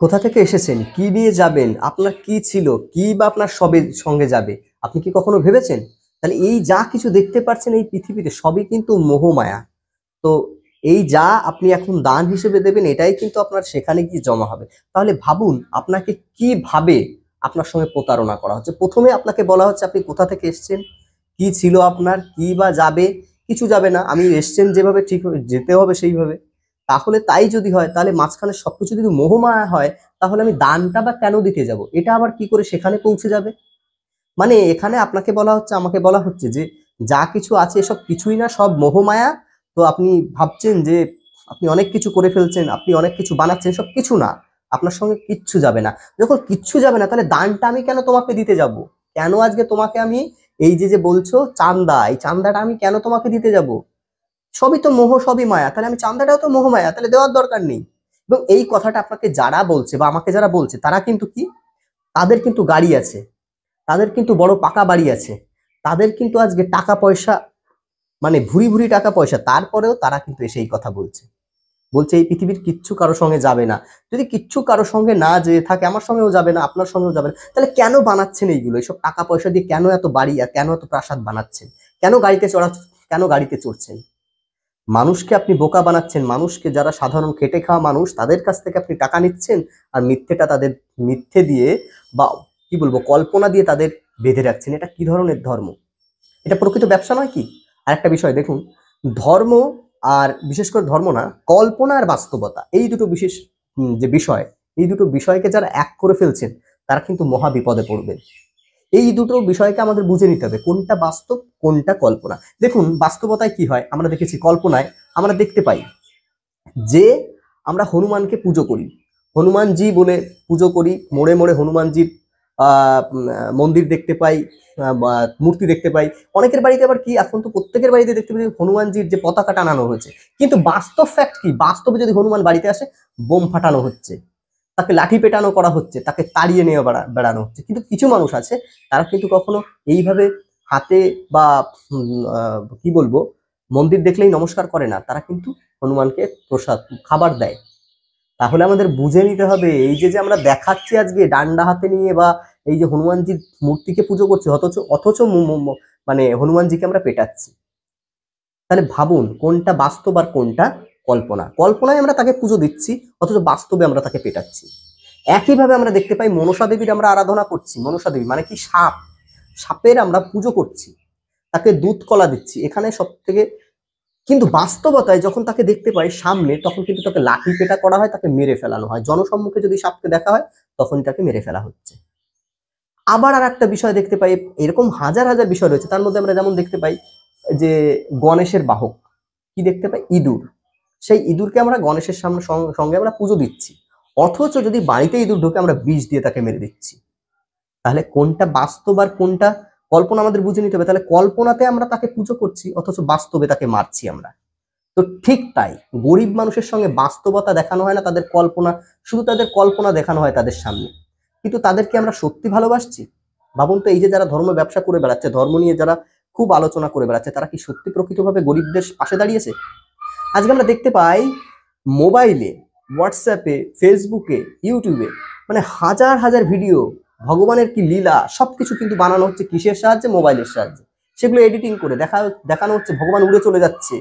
কোথা থেকে এসেছেন? কি নিয়ে যাবেন? আপনার কি ছিল? কি বা আপনার সঙ্গে যাবে? আপনি কি কখনো ভেবেছেন? তাহলে এই যা কিছু দেখতে পাচ্ছেন এই পৃথিবীতে সবই কিন্তু মোহমায়া। তো এই যা আপনি এখন দান হিসেবে দেবেন এটাই কিন্তু আপনার সেখানে গিয়ে জমা হবে। তাহলে ভাবুন আপনাকে কিভাবে আপনার সঙ্গে প্রতারণা করা হচ্ছে। ১ম এ আপনাকে বলা হচ্ছে আপনি কোথা থেকে এসছেন? কি ছিল আপনার? কি বা যাবে? কিছু যাবে না। আমি এসছেন যেভাবে ঠিক যেতে হবে সেইভাবে। তাহলে তাই যদি হয় তাহলে মাঝখানে সবকিছু যদি মোহমায়া হয় তাহলে আমি দানটা বা কেন দিতে যাব? এটা আবার কি করে সেখানে পৌঁছে যাবে? মানে এখানে আপনাকে বলা হচ্ছে, আমাকে বলা হচ্ছে যে যা কিছু আছে এসব কিছুই না, সব মোহমায়া। তো আপনি ভাবছেন যে আপনি অনেক কিছু করে ফেলছেন, আপনি অনেক কিছু বানাচ্ছেন, সব কিছু না। আপনার সঙ্গে কিচ্ছু যাবে না। যখন কিচ্ছু যাবে না তাহলে দানটা আমি কেন তোমাকে দিতে যাব? কেন আজকে তোমাকে আমি এই যে বলছো চাঁদা, এই চাঁদাটা আমি কেন তোমাকে দিতে যাব? সবই তো মোহ, সবই মায়া। তাহলে আমি চাঁদাটাও তো মোহমায়া, তাহলে দেওয়ার দরকার নেই। এবং এই কথাটা আপনাকে যারা বলছে বা আমাকে যারা বলছে তারা কিন্তু কি, তাদের কিন্তু গাড়ি আছে, তাদের কিন্তু বড় পাকা বাড়ি আছে, তাদের কিন্তু আজকে টাকা পয়সা, মানে ভুরি ভুরি টাকা পয়সা, তারপরেও তারা কিন্তু এসে এই কথা বলছে। বলছে এই পৃথিবীর কিচ্ছু কারো সঙ্গে যাবে না। যদি কিচ্ছু কারো সঙ্গে না যেয়ে থাকে, আমার সঙ্গেও যাবে না, আপনার সঙ্গেও যাবে না, তাহলে কেন বানাচ্ছেন এইগুলো? এইসব টাকা পয়সা দিয়ে কেন এত বাড়ি আর কেন এত প্রাসাদ বানাচ্ছেন? কেন গাড়িতে চড়া, কেন গাড়িতে চড়ছেন? মানুষকে আপনি বোকা বানাচ্ছেন। মানুষকে, যারা সাধারণ খেটে খাওয়া মানুষ, তাদের কাছ থেকে আপনি টাকা নিচ্ছেন আর মিথ্যেটা তাদের, মিথ্যে দিয়ে বা কি বলবো কল্পনা দিয়ে তাদের বেঁধে রাখছেন। এটা কি ধরনের ধর্ম? এটা প্রকৃত ব্যবসা নয় কি? আরেকটা বিষয় দেখুন, ধর্ম আর বিশেষ করে ধর্ম না, কল্পনা আর বাস্তবতা, এই দুটো বিশেষ যে বিষয়, এই দুটো বিষয়কে যারা এক করে ফেলছেন তারা কিন্তু মহা বিপদে পড়বেন। এই দুটো বিষয়কে আমাদের বুঝে নিতে হবে কোনটা বাস্তব কোনটা কল্পনা। দেখুন বাস্তবতায় কি হয় আমরা দেখেছি, কল্পনায় আমরা দেখতে পাই যে আমরা হনুমানকে পুজো করি, হনুমানজি বলে পুজো করি, মোড়ে মোড়ে হনুমানজির মন্দির দেখতে পাই, মূর্তি দেখতে পাই। অনেকের বাড়িতে আবার কি, এখন তো প্রত্যেকের বাড়িতে দেখতে পাই হনুমানজির যে পতাকা টানানো হয়েছে। কিন্তু বাস্তব ফ্যাক্ট কি? বাস্তবে যদি হনুমান বাড়িতে আসে, বোম ফাটানো হচ্ছে, তাকে লাঠি পেটানো করা হচ্ছে, তাকে তাড়িয়ে নিয়ে বেড়ানো হচ্ছে। কিন্তু কিছু মানুষ আছে তারা কিন্তু কখনো এইভাবে হাতে বা কি বলবো মন্দির দেখলেই নমস্কার করে না, তারা কিন্তু হনুমানকে প্রসাদ খাবার দেয়। তাহলে আমাদের বুঝে নিতে হবে এই যে আমরা দেখাচ্ছি আজকে ডান্ডা হাতে নিয়ে বা এই যে হনুমানজির মূর্তিকে পুজো করছি, অথচ অথচ মানে হনুমানজিকে আমরা পেটাচ্ছি। তাহলে ভাবুন কোনটা বাস্তব আর কোনটা কল্পনা। কল্পনায় আমরা তাকে পুজো দিচ্ছি, অথচ বাস্তবে আমরা তাকে পেটাচ্ছি। একইভাবে আমরা দেখতে পাই মনসা দেবীর আমরা আরাধনা করছি। মনসা দেবী মানে কি, সাপ, সাপের আমরা পুজো করছি, তাকে দুধ কলা দিচ্ছি, এখানে সব থেকে। কিন্তু বাস্তবতায় যখন তাকে দেখতে পাই সামনে, তখন কিন্তু তাকে লাঠি পেটা করা হয়, তাকে মেরে ফেলানো হয়। জনসম্মুখে যদি সাপকে দেখা হয় তখনই তাকে মেরে ফেলা হচ্ছে। আবার আর একটা বিষয় দেখতে পাই, এরকম হাজার হাজার বিষয় রয়েছে। তার মধ্যে আমরা যেমন দেখতে পাই যে গণেশের বাহক কি দেখতে পাই, ইঁদুর। সেই ইঁদুরকে আমরা গণেশের সামনে সঙ্গে আমরা পুজো দিচ্ছি, অথচ যদি বাড়িতে ইঁদুর ঢোকে আমরা বিষ দিয়ে তাকে মেরে দিচ্ছি। তাহলে কোনটা বাস্তব আর কোনটা কল্পনা আমাদের বুঝে নিতে হবে। তাহলে কল্পনাতে আমরা তাকে পুজো করছি, অথচ বাস্তবে তাকে মারছি আমরা। তো ঠিক তাই, গরিব মানুষের সঙ্গে বাস্তবতা দেখানো হয় না, তাদের কল্পনা, শুধু তাদের কল্পনা দেখানো হয় তাদের সামনে। কিন্তু তাদেরকে আমরা সত্যি ভালোবাসছি? ভাবুন তো, এই যে যারা ধর্ম ব্যবসা করে বেড়াচ্ছে, ধর্ম নিয়ে যারা খুব আলোচনা করে বেড়াচ্ছে, তারা কি সত্যি প্রকৃতভাবে গরিবদের পাশে দাঁড়িয়েছে? আজকে আমরা দেখতে পাই মোবাইলে, হোয়াটসঅ্যাপে, ফেসবুকে, ইউটিউবে, মানে হাজার হাজার ভিডিও, ভগবানের কি লীলা, সবকিছু কিন্তু বানানো হচ্ছে কিসের সাহায্যে? মোবাইলের সাহায্যে। সেগুলো এডিটিং করে দেখানো হচ্ছে ভগবান উড়ে চলে যাচ্ছে,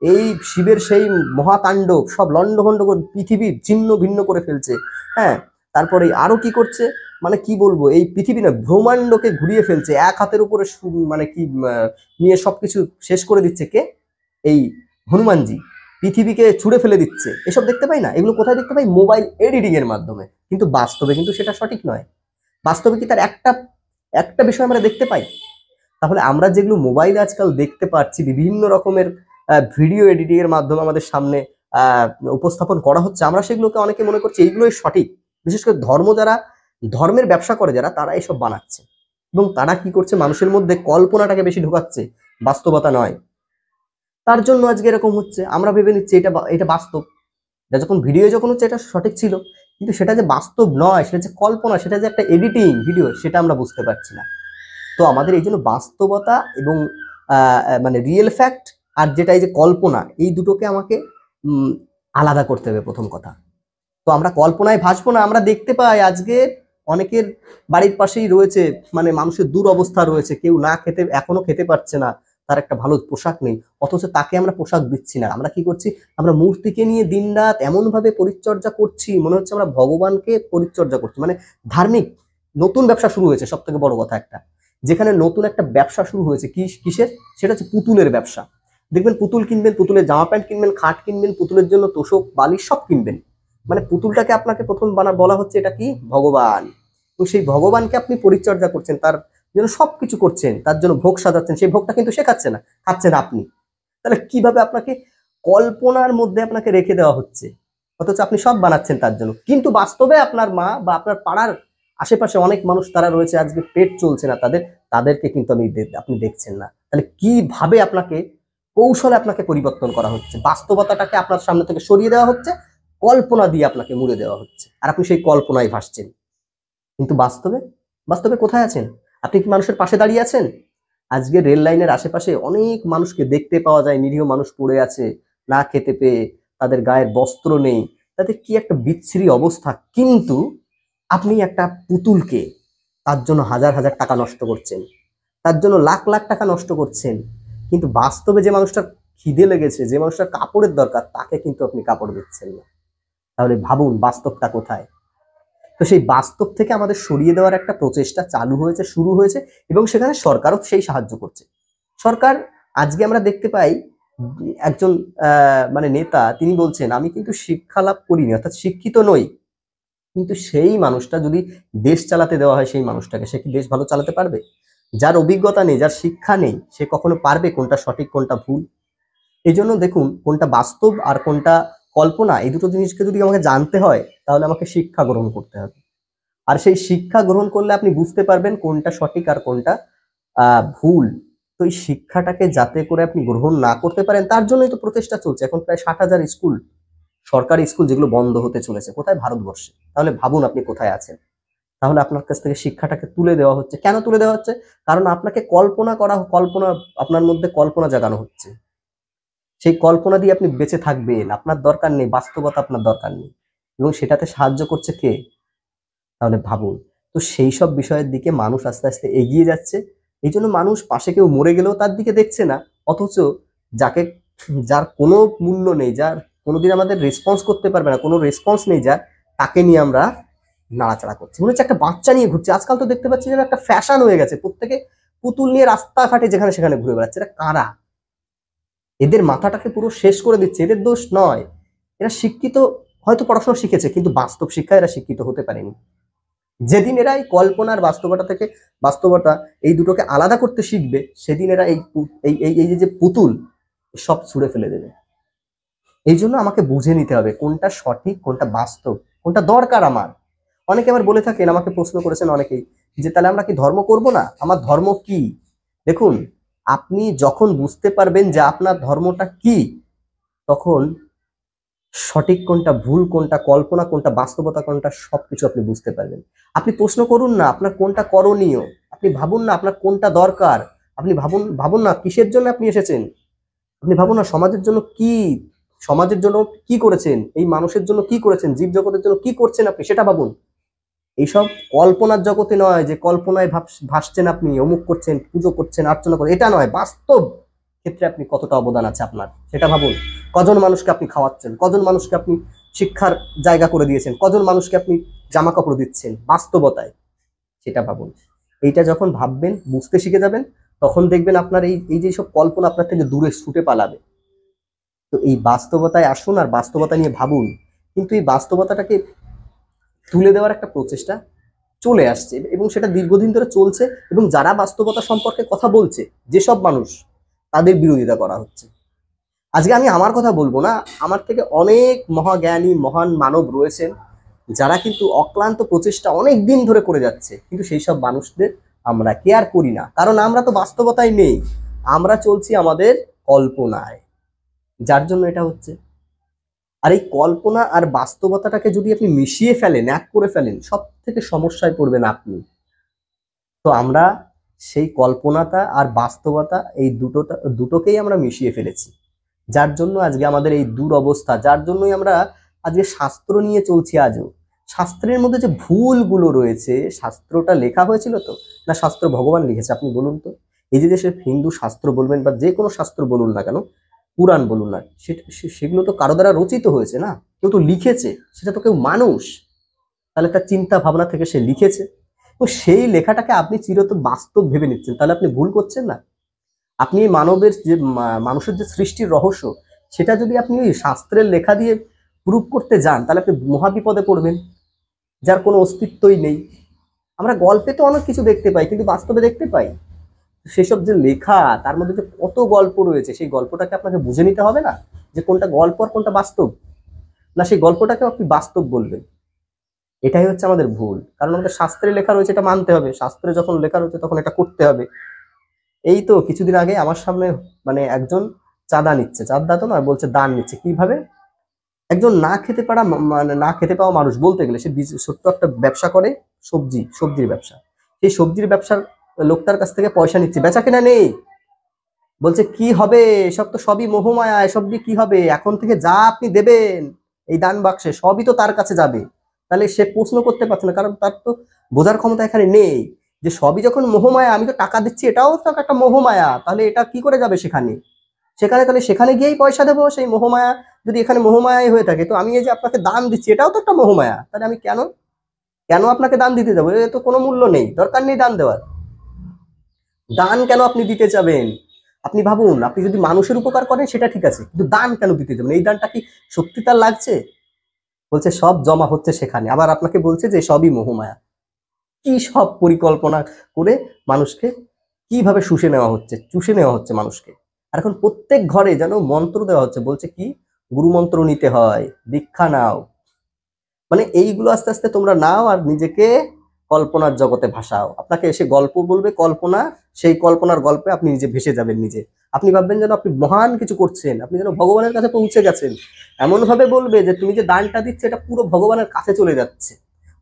এই শিবের সেই মহাতাণ্ডব, সব লন্ডভন্ড করে পৃথিবী ছিন্ন ভিন্ন করে ফেলছে। হ্যাঁ, তারপরে আরো কি করছে, মানে কি বলবো, এই পৃথিবী না ব্রহ্মাণ্ডকে ঘুরিয়ে ফেলছে এক হাতের উপরে, মানে কি নিয়ে সবকিছু শেষ করে দিচ্ছে কে? এই হনুমানজি পৃথিবীকে ছুঁড়ে ফেলে দিচ্ছে। এসব দেখতে পাই না? এগুলো কোথায় দেখতে পাই? মোবাইল এডিটিং এর মাধ্যমে। কিন্তু বাস্তবে কিন্তু সেটা সঠিক নয়। বাস্তবে কি তার একটা একটা বিষয় আমরা দেখতে পাই? তাহলে আমরা যেগুলো মোবাইলে আজকাল দেখতে পাচ্ছি, বিভিন্ন রকমের ভিডিও এডিটিং এর মাধ্যমে আমাদের সামনে আহ, উপস্থাপন করা হচ্ছে, আমরা সেগুলোকে অনেকে মনে করছি এইগুলোই সঠিক। বিশেষ করে যারা ধর্মের ব্যবসা করে, যারা, তারা এসব বানাচ্ছে। এবং তারা কি করছে, মানুষের মধ্যে কল্পনাটাকে বেশি ঢোকাচ্ছে, বাস্তবতা নয়। তার জন্য আজকে এরকম হচ্ছে, আমরা ভেবে নিচ্ছি এটা এটা বাস্তব। যখন ভিডিও যখন হচ্ছে এটা সঠিক ছিল, কিন্তু সেটা যে বাস্তব নয়, সেটা যে কল্পনা, সেটা যে একটা এডিটিং ভিডিও, সেটা আমরা বুঝতে পারছি না। তো আমাদের এই জন্য বাস্তবতা এবং মানে রিয়েল ফ্যাক্ট আর যেটা এই যে কল্পনা, এই দুটোকে আমাকে আলাদা করতে হবে প্রথম কথা। তো আমরা কল্পনায় ভাসবো না, আমরা দেখতে পাই আজকে অনেকের বাড়ির পাশেই রয়েছে মানে মানুষের দুরবস্থা রয়েছে, কেউ না খেতে এখনো খেতে পারছে না, তার একটা ভালো পোশাক নেই, অথচ তাকে আমরা পোশাক দিচ্ছি না। আমরা কি করছি, আমরা মূর্তিকে নিয়ে দিনরাত এমন ভাবে পরিচর্যা করছি, মনে হচ্ছে আমরা ভগবানকে পরিচর্যা করছি, মানে ধার্মিক নতুন ব্যবসা শুরু হয়েছে। সব থেকে বড় কথা একটা, যেখানে নতুন একটা ব্যবসা শুরু হয়েছে কিসের, সেটা হচ্ছে পুতুলের ব্যবসা। দেখবেন পুতুল কিনবেন, পুতুলের জামা প্যান্ট কিনবেন, খাট কিনবেন, পুতুলের জন্য তোষক বালিশ সব কিনবেন, মানে পুতুলটাকে আপনাকে প্রথম বলা হচ্ছে এটা কি ভগবান, এবং সেই ভগবানকে আপনি পরিচর্যা করছেন, তার জন্য সবকিছু করছেন, তার জন্য ভোগ সাজাচ্ছেন, সেই ভোগটা কিন্তু সে খাচ্ছে না, খাচ্ছেন আপনি। তাহলে কিভাবে আপনাকে কল্পনার মধ্যে আপনাকে রেখে দেওয়া হচ্ছে, অথচ আপনি সব বানাচ্ছেন তার জন্য, কিন্তু বাস্তবে আপনার মা বা আপনার পাড়ার আশেপাশে অনেক মানুষ তারা রয়েছে আজকে পেট চলছে না তাদের, তাদেরকে কিন্তু আপনি দেখছেন না। তাহলে কিভাবে আপনাকে কৌশলে আপনাকে পরিবর্তন করা হচ্ছে, বাস্তবতাটাকে আপনার সামনে থেকে সরিয়ে দেওয়া হচ্ছে, কল্পনা দিয়ে আপনাকে মুড়ে দেওয়া হচ্ছে, আর আপনি সেই কল্পনায় ভাসছেন। কিন্তু বাস্তবে বাস্তবে কোথায় আছেন? আপনি কি মানুষের পাশে দাঁড়িয়ে আছেন? আজকে রেল লাইনের আশেপাশে অনেক মানুষকে দেখতে পাওয়া যায়, নিরীহ মানুষ পড়ে আছে না খেতে পেয়ে, তাদের গায়ের বস্ত্র নেই, তাদের কি একটা বিচ্ছিরি অবস্থা, কিন্তু আপনি একটা পুতুলকে তার জন্য হাজার হাজার টাকা নষ্ট করছেন, তার জন্য লাখ লাখ টাকা নষ্ট করছেন, কিন্তু বাস্তবে যে মানুষটার খিদে লেগেছে, যে মানুষটার কাপড়ের দরকার, তাকে কিন্তু আপনি কাপড় দিচ্ছেন না। তাহলে ভাবুন বাস্তবটা কোথায়। তো সেই বাস্তব থেকে আমাদের সরিয়ে দেওয়ার একটা প্রচেষ্টা চালু হয়েছে, শুরু হয়েছে, এবং সেখানে সরকারও সেই সাহায্য করছে। সরকার আজকে আমরা দেখতে পাই একজন মানে নেতা, তিনি বলছেন আমি কিন্তু শিক্ষা লাভ করিনি, অর্থাৎ শিক্ষিত নই, কিন্তু সেই মানুষটা যদি দেশ চালাতে দেওয়া হয়, সেই মানুষটাকে, সে কি দেশ ভালো চালাতে পারবে? যার অভিজ্ঞতা নেই, যার শিক্ষা নেই, সে কখনো পারবে কোনটা সঠিক কোনটা ভুল? এই জন্য দেখুন, কোনটা বাস্তব আর কোনটা কল্পনা, এই দুটো জিনিসকে যদি আমাকে জানতে হয়, তাহলে আমাকে শিক্ষা গ্রহণ করতে হবে। আর সেই শিক্ষা গ্রহণ করলে আপনি বুঝতে পারবেন কোনটা সঠিক আর কোনটা ভুল। তো এই শিক্ষাটাকে যাতে করে আপনি গ্রহণ না করতে পারেন, তার জন্যই তো প্রচেষ্টা চলছে। এখন প্রায় 60,000 স্কুল, সরকারি স্কুল যেগুলো বন্ধ হতে চলেছে, কোথায়? ভারতবর্ষে। তাহলে ভাবুন আপনি কোথায় আছেন। তাহলে আপনার কাছ থেকে শিক্ষাটাকে তুলে দেওয়া হচ্ছে। কেন তুলে দেওয়া হচ্ছে? কারণ আপনাকে কল্পনা আপনার মধ্যে কল্পনা জাগানো হচ্ছে। সেই কল্পনা দিয়ে আপনি বেঁচে থাকবেন, আপনার দরকার নেই, বাস্তবতা আপনার দরকার নেই, এবং সেটাতে সাহায্য করছে কে? তাহলে ভাবুন। তো সেই সব বিষয়ের দিকে মানুষ আস্তে আস্তে এগিয়ে যাচ্ছে। এই জন্য মানুষ পাশে কেউ মরে গেলেও তার দিকে দেখছে না, অথচ যাকে, যার কোনো মূল্য নেই, যার কোনোদিন আমাদের রেসপন্স করতে পারবে না, কোনো রেসপন্স নেই যার, তাকে নিয়ে আমরা নাড়াচাড়া করছি, মনে হচ্ছে একটা বাচ্চা নিয়ে ঘুরছে। আজকাল তো দেখতে পাচ্ছি যেন একটা ফ্যাশন হয়ে গেছে, প্রত্যেকে পুতুল নিয়ে রাস্তাঘাটে যেখানে সেখানে ঘুরে বেড়াচ্ছে। এটা কারা? এদের মাথাটাকে পুরো শেষ করে দিচ্ছে। এদের দোষ নয়, এরা শিক্ষিত, হয়তো পড়াশোনা শিখেছে, কিন্তু বাস্তব শিক্ষায় এরা শিক্ষিত হতে পারেনি। যেদিন এরা এই কল্পনার বাস্তবতা থেকে, বাস্তবতা এই দুটোকে আলাদা করতে শিখবে, সেদিন এরা এই যে পুতুল সব ছুঁড়ে ফেলে দেবে। এই জন্য আমাকে বুঝে নিতে হবে কোনটা সঠিক, কোনটা বাস্তব, কোনটা দরকার আমার। অনেকে আবার বলে থাকেন, আমাকে প্রশ্ন করেছেন অনেকেই, যে তাহলে আমরা কি ধর্ম করব না? আমার ধর্ম কি? দেখুন, আপনি যখন বুঝতে পারবেন যে আপনার ধর্মটা কি, তখন সঠিক কোনটা, ভুল কোনটা, কল্পনা কোনটা, বাস্তবতা কোনটা, সবকিছু আপনি বুঝতে পারবেন। আপনি প্রশ্ন করুন না আপনার কোনটা করণীয়, আপনি ভাবুন না আপনার কোনটা দরকার, আপনি ভাবুন না কিসের জন্য আপনি এসেছেন, আপনি ভাবুন না সমাজের জন্য কি, সমাজের জন্য কি করেছেন, এই মানুষের জন্য কি করেছেন, জীব জগতের জন্য কি করছেন আপনি, সেটা ভাবুন। এইসব কল্পনার জগতে নয়, যে কল্পনায় ভাসছেন আপনি, অমুক করছেন, পুজো করছেন, অর্চনা করছেন, এটা নয়। বাস্তব ক্ষেত্রে আপনি কতটা অবদান আছে আপনার, সেটা ভাবুন। কজন মানুষকে আপনি খাওয়াচ্ছেন, কজন মানুষকে আপনি শিক্ষার জায়গা করে দিয়েছেন, কজন মানুষকে আপনি জামা কাপড় দিচ্ছেন বাস্তবতায়, সেটা ভাবুন। এইটা যখন ভাববেন, বুঝতে শিখে যাবেন, তখন দেখবেন আপনার এই যে সব কল্পনা আপনার থেকে দূরে ছুটে পালাবে। তো এই বাস্তবতায় আসুন আর বাস্তবতা নিয়ে ভাবুন। কিন্তু এই বাস্তবতাটাকে তুলে দেওয়ার একটা প্রচেষ্টা চলে আসছে, এবং সেটা দীর্ঘদিন ধরে চলছে, এবং যারা বাস্তবতা সম্পর্কে কথা বলছে, যেসব মানুষ, তাদের বিরোধিতা করা হচ্ছে। আজকে আমি আমার কথা বলবো না, আমার থেকে অনেক মহাজ্ঞানী মহান মানব রয়েছেন, যারা কিন্তু অক্লান্ত প্রচেষ্টা অনেক দিন ধরে করে যাচ্ছে, কিন্তু সেই সব মানুষদের আমরা কেয়ার করি না, কারণ আমরা তো বাস্তবতায় নেই, আমরা চলছি আমাদের কল্পনায়, যার জন্য এটা হচ্ছে। আর এই কল্পনা আর বাস্তবতাটাকে যদি আপনি মিশিয়ে ফেলেন, এক করে ফেলেন, সব থেকে সমস্যায় পড়বেন আপনি। তো আমরা সেই কল্পনাটা আর বাস্তবতা, এই দুটোকেই আমরা মিশিয়ে ফেলেছি, যার জন্য আজকে আমাদের এই দুরবস্থা, যার জন্যই আমরা আজকে শাস্ত্র নিয়ে চলছি আজও। শাস্ত্রের মধ্যে যে ভুলগুলো রয়েছে, শাস্ত্রটা লেখা হয়েছিল তো, না শাস্ত্র ভগবান লিখেছে? আপনি বলুন তো। এই যে দেশের হিন্দু শাস্ত্র বলবেন বা যে কোনো শাস্ত্র বলুন না কেন, পুরাণ বলুন না, সেগুলো তো কারো দ্বারা রচিত হয়েছে না, কেউ তো লিখেছে, সেটা তো কেউ মানুষ, তাহলে তার চিন্তা ভাবনা থেকে সে লিখেছে। তো সেই লেখাটাকে আপনি চিরতর বাস্তব ভেবে নিচ্ছেন, তাহলে আপনি ভুল করছেন না? আপনি এই মানবের যে মানুষের যে সৃষ্টির রহস্য, সেটা যদি আপনি ওই শাস্ত্রের লেখা দিয়ে প্রুভ করতে যান, তাহলে আপনি মহাবিপদে পড়বেন, যার কোনো অস্তিত্বই নেই। আমরা গল্পে তো অনেক কিছু দেখতে পাই, কিন্তু বাস্তবে দেখতে পাই? সেসব যে লেখা, তার মধ্যে যে কত গল্প রয়েছে, সেই গল্পটাকে আপনাকে বুঝে নিতে হবে না, যে কোনটা গল্প আর কোনটা বাস্তব। না সেই গল্পটাকেও আপনি বাস্তব বলবেন। এটাই হচ্ছে আমাদের ভুল, কারণ আমাদের শাস্ত্রে লেখা রয়েছে, এটা মানতে হবে। শাস্ত্রে যখন লেখা রয়েছে তখন এটা করতে হবে। এই তো কিছুদিন আগে আমার সামনে মানে একজন চাঁদা নিচ্ছে, চাঁদা তো না, বলছে দান নিচ্ছে। কিভাবে? একজন না খেতে পারা মানে না খেতে পাওয়া মানুষ বলতে গেলে, সে ছোট্ট একটা ব্যবসা করে, সবজির ব্যবসা। সেই সবজির ব্যবসার লোকটার কাছ থেকে পয়সা নিচ্ছে, বেচা কেনা নেই। বলছে কি হবে, এসব তো সবই মোহমায়া, এসব দিয়ে কি হবে, এখন থেকে যা আপনি দেবেন এই দান বাক্সে সবই তো তার কাছে যাবে। তাহলে সে প্রশ্ন করতে পারছে না, কারণ তার তো বোঝার ক্ষমতা এখানে নেই যে সবই যখন মোহমায়া, আমি তো টাকা দিচ্ছি, এটাও তো একটা মোহমায়া, তাহলে এটা কি করে যাবে সেখানে? তাহলে সেখানে গিয়েই পয়সা দেবো সেই মোহমায়া? যদি এখানে মোহমায়াই হয়ে থাকে, তো আমি এই যে আপনাকে দান দিচ্ছি, এটাও তো একটা মোহমায়া, তাহলে আমি কেন কেন আপনাকে দান দিতে যাবো? এর তো কোনো মূল্য নেই, দরকার নেই দান দেওয়ার। দান কেন আপনি দিতে যাবেন? আপনি ভাবুন, আপনি যদি মানুষের উপকার করেন সেটা ঠিক আছে, কিন্তু দান কেন দিতে যাবেন? এই দানটা কি সত্যি তার লাগছে? বলছে সব জমা হচ্ছে সেখানে, আবার আপনাকে বলছে যে সবই মোহমায়া। কি সব পরিকল্পনা করে মানুষকে কিভাবে চুষে নেওয়া হচ্ছে মানুষকে। আর এখন প্রত্যেক ঘরে যেন মন্ত্র দেওয়া হচ্ছে, বলছে কি গুরু মন্ত্র নিতে হয়, দীক্ষা নাও। মানে এইগুলো আস্তে আস্তে তোমরা নাও আর নিজেকে কল্পনার জগতে ভাসাও। আপনাকে এসে গল্প বলবে কল্পনা, সেই কল্পনার গল্পে আপনি নিজে ভেসে যাবেন নিজে। আপনি ভাববেন যেন আপনি মহান কিছু করছেন, আপনি যেন ভগবানের কাছে পৌঁছে গেছেন। এমন ভাবে বলবে যে তুমি যে দানটা দিচ্ছে এটা পুরো ভগবানের কাছে চলে যাচ্ছে।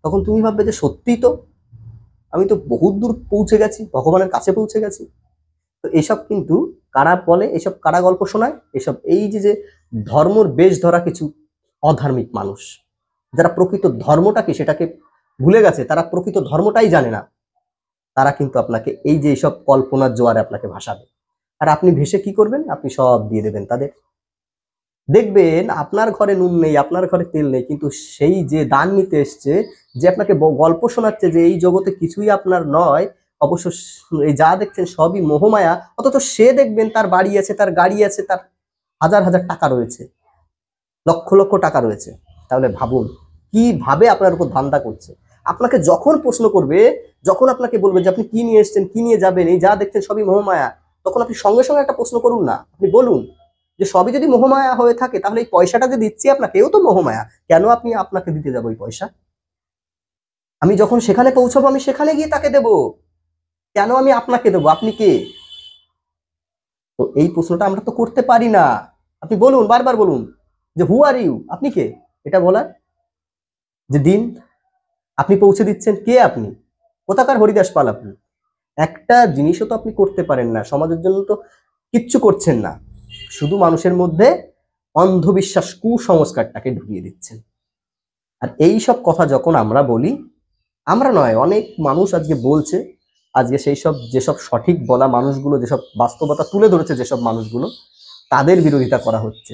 তখন তুমি ভাববে যে সত্যিই তো, আমি তো বহুত দূর পৌঁছে গেছি, ভগবানের কাছে পৌঁছে গেছি। তো এসব কিন্তু কারা বলে, এসব কারা গল্প শোনায়, এসব এই যে যে ধর্মর বেশ ধরা কিছু অধার্মিক মানুষ, যারা প্রকৃত ধর্মটা কি সেটাকে ভুলে গেছে, তারা প্রকৃত ধর্মটাই জানে না। তারা কিন্তু আপনাকে এই যে এইসব কল্পনার জোয়ারে আপনাকে ভাসাবে। আর আপনি ভেসে কি করবেন? আপনি সব দিয়ে দেবেন তাদের। দেখবেন আপনার ঘরে নুন নেই, আপনার ঘরে তেল নেই, কিন্তু সেই যে দান নিতে এসছে, যে আপনাকে গল্প শোনাচ্ছে যে এই জগতে কিছুই আপনার নয়, অবশ্য এই যা দেখছেন সবই মোহমায়া, অথচ সে দেখবেন তার বাড়ি আছে, তার গাড়ি আছে, তার হাজার হাজার টাকা রয়েছে, লক্ষ লক্ষ টাকা রয়েছে। তাহলে ভাবুন কিভাবে আপনার উপর ধান্দা করছে। আপনাকে যখন প্রশ্ন করবে, যখন আপনাকে বলবে যে আপনি কি নিয়ে এসছেন, কি নিয়ে যাবেন, এই যা দেখছেন সবই মোহমায়া, তখন আপনি সঙ্গে সঙ্গে একটা প্রশ্ন করুন না, আপনি বলুন যে সবই যদি মোহমায়া হয়ে থাকে, তাহলে এই পয়সাটা যে দিচ্ছি আপনাকে, এও তো মোহমায়া, কেন আপনি আপনাকে দিতে যাবো ওই পয়সা? আমি যখন সেখানে পৌঁছাবো, আমি সেখানে গিয়ে তাকে দেব, কেন আমি আপনাকে দেবো? আপনি কে? তো এই প্রশ্নটা আমরা তো করতে পারি না। আপনি বলুন, বারবার বলুন যে হু আর ইউ, আপনি কে এটা বলার? যে দিন আপনি পৌঁছে দিচ্ছেন, কে আপনি? কোথাকার হরিদাস পাল আপনি? একটা জিনিসও তো আপনি করতে পারেন না, সমাজের জন্য তো কিচ্ছু করছেন না, শুধু মানুষের মধ্যে অন্ধবিশ্বাস কুসংস্কারটাকে ঢুকিয়ে দিচ্ছেন। আর এই সব কথা যখন আমরা বলি, আমরা নয়, অনেক মানুষ আজকে বলছে, আজকে সেই সব যেসব সঠিক বলা মানুষগুলো, যেসব বাস্তবতা তুলে ধরেছে যেসব মানুষগুলো, তাদের বিরোধিতা করা হচ্ছে।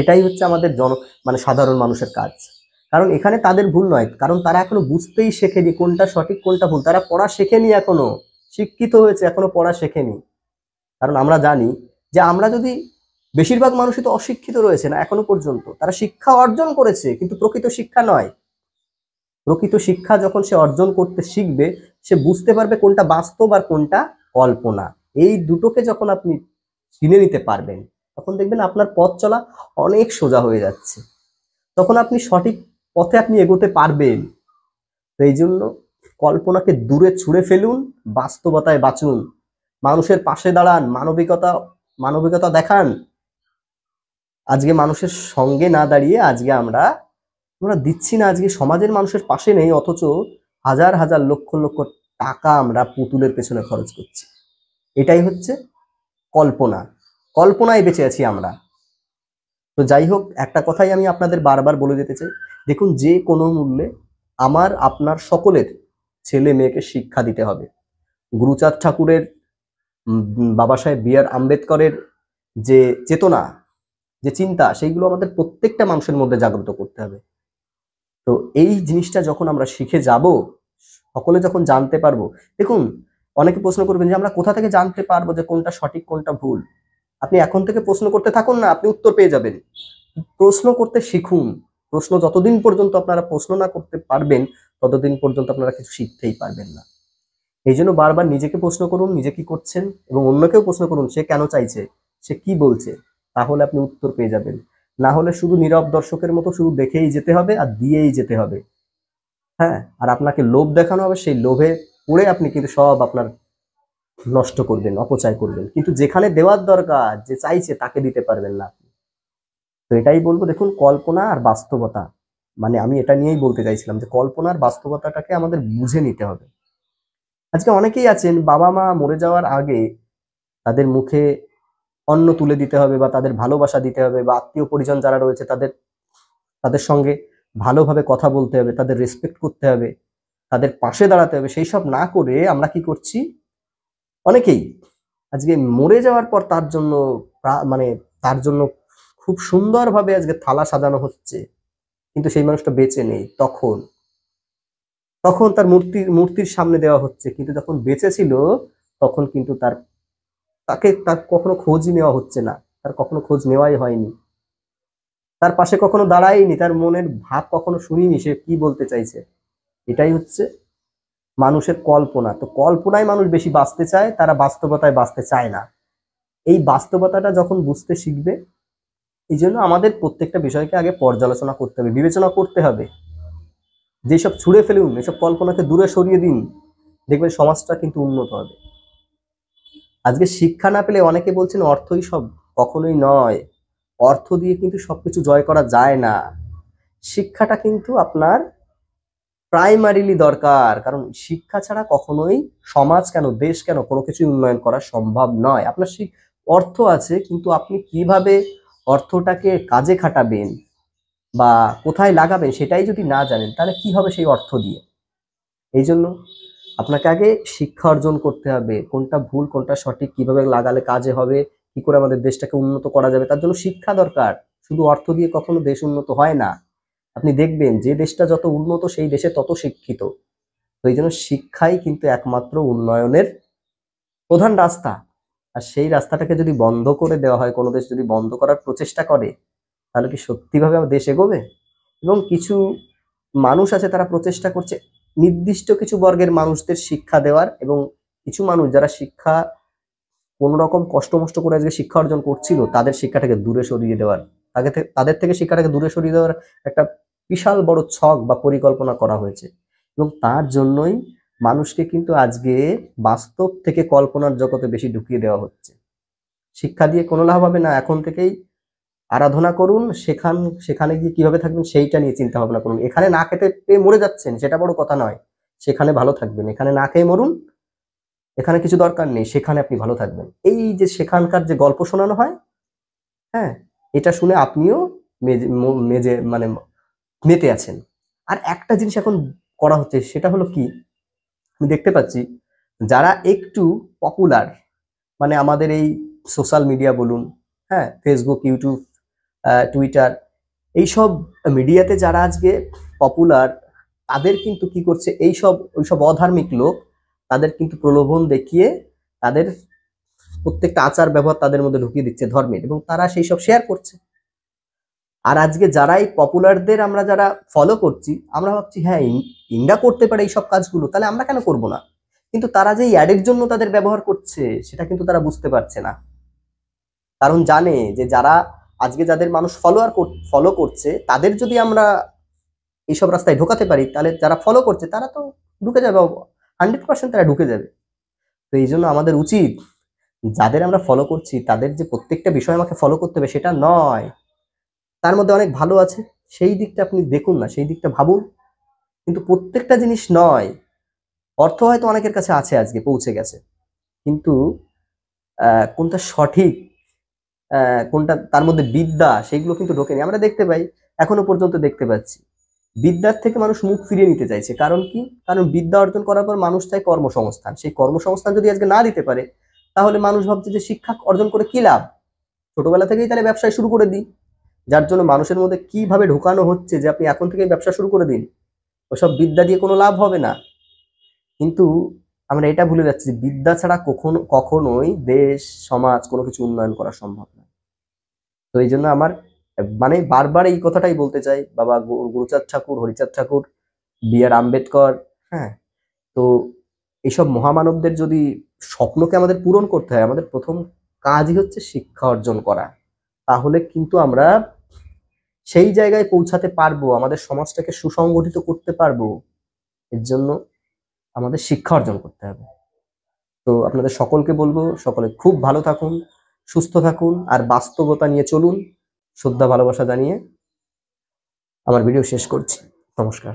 এটাই হচ্ছে আমাদের মানে সাধারণ মানুষের কাজ। কারণ এখানে তাদের ভুল নয়, কারণ তারা এখনো বুঝতেই শেখেনি কোনটা সঠিক কোনটা ভুল। তারা পড়া শেখেনি এখনো, শিক্ষিত হয়েছে এখনো পড়া শেখেনি। কারণ আমরা জানি যে আমরা যদি, বেশিরভাগ মানুষই তো অশিক্ষিত রয়েছে না এখনো পর্যন্ত, তারা শিক্ষা অর্জন করেছে কিন্তু প্রকৃত শিক্ষা নয়। প্রকৃত শিক্ষা যখন সে অর্জন করতে শিখবে, সে বুঝতে পারবে কোনটা বাস্তব আর কোনটা কল্পনা। এই দুটোকে যখন আপনি চিনে নিতে পারবেন, তখন দেখবেন আপনার পথ চলা অনেক সোজা হয়ে যাচ্ছে, তখন আপনি সঠিক পথে আপনি এগোতে পারবেন। তো এই জন্য কল্পনাকে দূরে ছুঁড়ে ফেলুন, বাস্তবতায় বাঁচুন, মানুষের পাশে দাঁড়ান, মানবিকতা মানবিকতা দেখান। আজকে মানুষের সঙ্গে না দাঁড়িয়ে আজকে আমরা আমরা দিচ্ছি না, আজকে সমাজের মানুষের পাশে নেই, অথচ হাজার হাজার লক্ষ লক্ষ টাকা আমরা পুতুলের পেছনে খরচ করছি। এটাই হচ্ছে কল্পনা, কল্পনায় বেঁচে আছি আমরা। তো যাই হোক, একটা কথাই আমি আপনাদের বারবার বলে যেতে চাই, দেখুন যে কোনো মূল্যে আমার আপনার সকলের ছেলে মেয়েকে শিক্ষা দিতে হবে। গুরুচাঁদ ঠাকুরের, বাবা সাহেব বি আর আম্বেদকরের যে চেতনা, যে চিন্তা, সেইগুলো আমাদের প্রত্যেকটা মানুষের মধ্যে জাগ্রত করতে হবে। তো এই জিনিসটা যখন আমরা শিখে যাব, সকলে যখন জানতে পারবো, দেখুন অনেকে প্রশ্ন করবেন যে আমরা কোথা থেকে জানতে পারবো যে কোনটা সঠিক কোনটা ভুল। আপনি এখন থেকে প্রশ্ন করতে থাকুন না, আপনি উত্তর পেয়ে যাবেন। প্রশ্ন করতে শিখুন। প্রশ্ন যতদিন পর্যন্ত আপনারা প্রশ্ন না করতে পারবেন, ততদিন পর্যন্ত আপনারা কিছু শিখতেই পারবেন না। এই জন্য বারবার নিজেকে প্রশ্ন করুন, নিজে কি করছেন, এবং অন্যকেও প্রশ্ন করুন সে কেন চাইছে, সে কি বলছে, তাহলে আপনি উত্তর পেয়ে যাবেন। না হলে শুধু নীরব দর্শকের মতো শুধু দেখেই যেতে হবে আর দিয়েই যেতে হবে। হ্যাঁ, আর আপনাকে লোভ দেখানো হবে, সেই লোভে পড়ে আপনি কিন্তু সব আপনার নষ্ট করবেন, অপচয় করবেন, কিন্তু যেখানে দেওয়ার দরকার, যে চাইছে তাকে দিতে পারবেন না। তো এটাই বলবো, দেখুন কল্পনা আর বাস্তবতা, মানে আমি এটা নিয়েই বলতে চাইছিলাম যে কল্পনা আর বাস্তবতাটাকে আমাদের বুঝে নিতে হবে। আজকে অনেকেই আছেন বাবা মা মরে যাওয়ার আগে তাদের মুখে অন্ন তুলে দিতে হবে, বা তাদের ভালোবাসা দিতে হবে, বা আত্মীয় পরিজন যারা রয়েছে তাদের তাদের সঙ্গে ভালোভাবে কথা বলতে হবে, তাদের রেসপেক্ট করতে হবে, তাদের পাশে দাঁড়াতে হবে। সেই সব না করে আমরা কি করছি, অনেকেই আজকে মরে যাওয়ার পর তার জন্য মানে তার জন্য খুব সুন্দরভাবে আজকে থালা সাজানো হচ্ছে, কিন্তু সেই মানুষটা বেঁচে নেই। তখন তখন তার মূর্তির সামনে দেওয়া হচ্ছে, কিন্তু যখন বেঁচে ছিল তখন কিন্তু তার কখনো খোঁজই নেওয়া হচ্ছে না, তার কখনো খোঁজ নেওয়াই হয়নি, তার পাশে কখনো দাঁড়ায়নি, তার মনের ভাব কখনো শুনিনি সে কি বলতে চাইছে। এটাই হচ্ছে মানুষের কল্পনা। তো কল্পনায় মানুষ বেশি বাঁচতে চায়, তারা বাস্তবতায় বাঁচতে চায় না। এই বাস্তবতাটা যখন বুঝতে শিখবে, এই জন্য আমাদের প্রত্যেকটা বিষয়কে আগে পর্যালোচনা করতে হবে, বিবেচনা করতে হবে। যেসব ছুঁড়ে ফেলুন, এসব কল্পনাকে দূরে সরিয়ে দিন, দেখবেন সমাজটা কিন্তু উন্নত হবে। আজকে শিক্ষা না পেলে অনেকে বলছেন অর্থই সব, কখনোই নয়। অর্থ দিয়ে কিন্তু সবকিছু জয় করা যায় না। শিক্ষাটা কিন্তু আপনার প্রাইমারিলি দরকার, কারণ শিক্ষা ছাড়া কখনোই সমাজ কেন, দেশ কেন, কোনো কিছুই উন্নয়ন করা সম্ভব নয়। আপনার অর্থ আছে, কিন্তু আপনি কিভাবে অর্থটাকে কাজে খাটাবেন বা কোথায় লাগাবেন সেটাই যদি না জানেন, তাহলে কি হবে সেই অর্থ দিয়ে। এই জন্য আপনাকে আগে শিক্ষা অর্জন করতে হবে, কোনটা ভুল কোনটা সঠিক, কিভাবে লাগালে কাজে হবে, কি করে আমাদের দেশটাকে উন্নত করা যাবে, তার জন্য শিক্ষা দরকার। শুধু অর্থ দিয়ে কখনো দেশ উন্নত হয় না। আপনি দেখবেন যে দেশটা যত উন্নত সেই দেশে তত শিক্ষিত। তো এই জন্য শিক্ষাই কিন্তু একমাত্র উন্নয়নের প্রধান রাস্তা। আর সেই রাস্তাটাকে যদি বন্ধ করে দেওয়া হয়, কোনো দেশ যদি বন্ধ করার প্রচেষ্টা করে, তাহলে কি সত্যিভাবে আমার দেশ এগোবে? এবং কিছু মানুষ আছে তারা প্রচেষ্টা করছে নির্দিষ্ট কিছু বর্গের মানুষদের শিক্ষা দেওয়ার, এবং কিছু মানুষ যারা শিক্ষা কোন রকম কষ্ট মষ্ট করে আজকে শিক্ষা অর্জন করছিল তাদের শিক্ষাটাকে দূরে সরিয়ে দেওয়ার, তাদের থেকে শিক্ষাটাকে দূরে সরিয়ে দেওয়ার একটা বিশাল বড় ছক বা পরিকল্পনা করা হয়েছে। এবং তার জন্যই মানুষকে কিন্তু আজকে বাস্তব থেকে কল্পনার জগতে বেশি ঢুকিয়ে দেওয়া হচ্ছে। শিক্ষা দিয়ে কোনো লাভ হবে না। এখন থেকেই আরাধনা করুন, সেখানে গিয়ে কিভাবে থাকবেন সেইটা নিয়ে চিন্তা ভাবনা করুন। এখানে না খেতে পেয়ে মরে যাচ্ছেন সেটা বড় কথা নয়, সেখানে ভালো থাকবেন। এখানে না খেয়ে মরুন, এখানে কিছু দরকার নেই, সেখানে আপনি ভালো থাকবেন। এই যে সেখানকার যে গল্প শোনানো হয়, হ্যাঁ, এটা শুনে আপনিও মেজে মানে মেতে আছেন। আর একটা জিনিস এখন করা হচ্ছে, সেটা হলো কি, আমি দেখতে পাচ্ছি যারা একটু পপুলার, মানে আমাদের এই সোশ্যাল মিডিয়া বলুন, হ্যাঁ, ফেসবুক, ইউটিউব, টুইটার, এইসব মিডিয়াতে যারা আজকে পপুলার, তাদের কিন্তু কি করছে, ওইসব অধার্মিক লোক তাদের কিন্তু প্রলোভন দেখিয়ে তাদের প্রত্যেকটা আচার ব্যবহার তাদের মধ্যে ঢুকিয়ে দিচ্ছে ধর্মের, এবং তারা সেই সব শেয়ার করছে। আর আজকে যারা এই পপুলারদের আমরা যারা ফলো করছি, আমরা ভাবছি হ্যাঁ ইন্ডা করতে পারে এইসব কাজগুলো, তাহলে আমরা কেন করব না। কিন্তু তারা যে অ্যাডের জন্য তাদের ব্যবহার করছে সেটা কিন্তু তারা বুঝতে পারছে না। কারণ জানে যে যারা আজকে যাদের মানুষ ফলো করছে, তাদের যদি আমরা এইসব রাস্তায় ঢোকাতে পারি, তাহলে যারা ফলো করছে তারা তো ঢুকে যাবে, 100% তারা ঢুকে যাবে। তো এই জন্য আমাদের উচিত যাদের আমরা ফলো করছি তাদের যে প্রত্যেকটা বিষয় আমাকে ফলো করতে হবে সেটা নয়, তার মধ্যে অনেক ভালো আছে সেই দিকটা আপনি দেখুন না, সেই দিকটা ভাবুন, কিন্তু প্রত্যেকটা জিনিস নয়। অর্থ হয়তো অনেকের কাছে আছে, আজকে পৌঁছে গেছে, কিন্তু কোনটা সঠিক কোনটা তার মধ্যে বিদ্যা, সেগুলো কিন্তু ঢোকেনি। আমরা দেখতে পাই, এখনো পর্যন্ত দেখতে পাচ্ছি বিদ্যার থেকে মানুষ মুখ ফিরিয়ে নিতে চাইছে। কারণ কি? কারণ বিদ্যা অর্জন করার পর মানুষ চায় কর্মসংস্থান। সেই কর্মসংস্থান যদি আজকে না দিতে পারে, তাহলে মানুষ ভাবছে যে শিক্ষা অর্জন করে কি লাভ, ছোটবেলা থেকেই তাহলে ব্যবসায় শুরু করে দিই। যার জন্য মানুষের মধ্যে কিভাবে ঢোকানো হচ্ছে যে আপনি এখন থেকেই ব্যবসা শুরু করে দিন, ওসব বিদ্যা দিয়ে কোনো লাভ হবে না। কিন্তু আমরা এটা ভুলে যাচ্ছি যে বিদ্যা ছাড়া কখনোই দেশ সমাজ কোনো কিছু উন্নয়ন করা সম্ভব না। তো এই জন্য আমার মানে বারবার এই কথাটাই বলতে চাই, বাবা গুরুচাঁদ ঠাকুর, হরিচাঁদ ঠাকুর, বি.আর. আম্বেদকর, হ্যাঁ, তো এইসব মহামানবদের যদি স্বপ্নকে আমাদের পূরণ করতে হয়, আমাদের প্রথম কাজই হচ্ছে শিক্ষা অর্জন করা। তাহলে কিন্তু আমরা সেই জায়গায় পৌঁছাতে পারবো, আমাদের সমাজটাকে সুসংগঠিত করতে পারবো। এর জন্য আমাদের শিক্ষা অর্জন করতে হবে। তো আপনাদের সকলকে বলবো, সকলে খুব ভালো থাকুন, সুস্থ থাকুন, আর বাস্তবতা নিয়ে চলুন। শ্রদ্ধা ভালোবাসা জানিয়ে আমার ভিডিও শেষ করছি। নমস্কার।